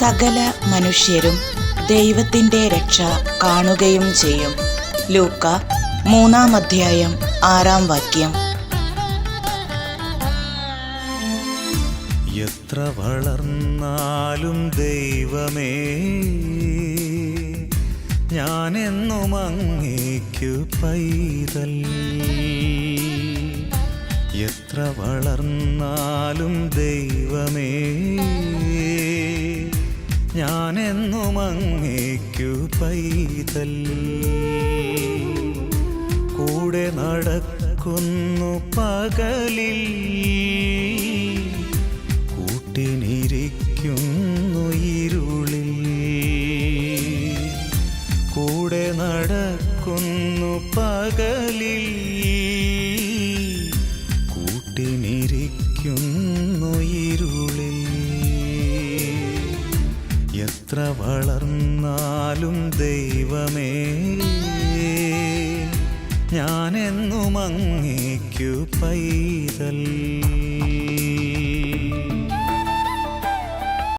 സകല മനുഷ്യരും ദൈവത്തിൻ്റെ രക്ഷ കാണുകയും ചെയ്യും. ലൂക്ക 3:6. എത്ര വളർന്നാലും ദൈവമേ, ഞാനെന്നും അങ്ങേക്കു പൈതൽ. എത്ര വളർന്നാലും ദൈവമേ, ഞാനെന്നും അങ്ങേക്കു പൈതൽ. കൂടെ നടക്കുന്നു പകലിൽ, കൂട്ടിനിരിക്കുന്നു ഇരുളിൽ. കൂടെ നടക്കുന്നു പകലിൽ, കൂട്ടിനിരിക്കുന്നു ഇരുളിൽ. എത്ര വളർന്നാലും ദൈവമേ, ഞാനെന്നും അങ്ങേക്കു പൈതൽ.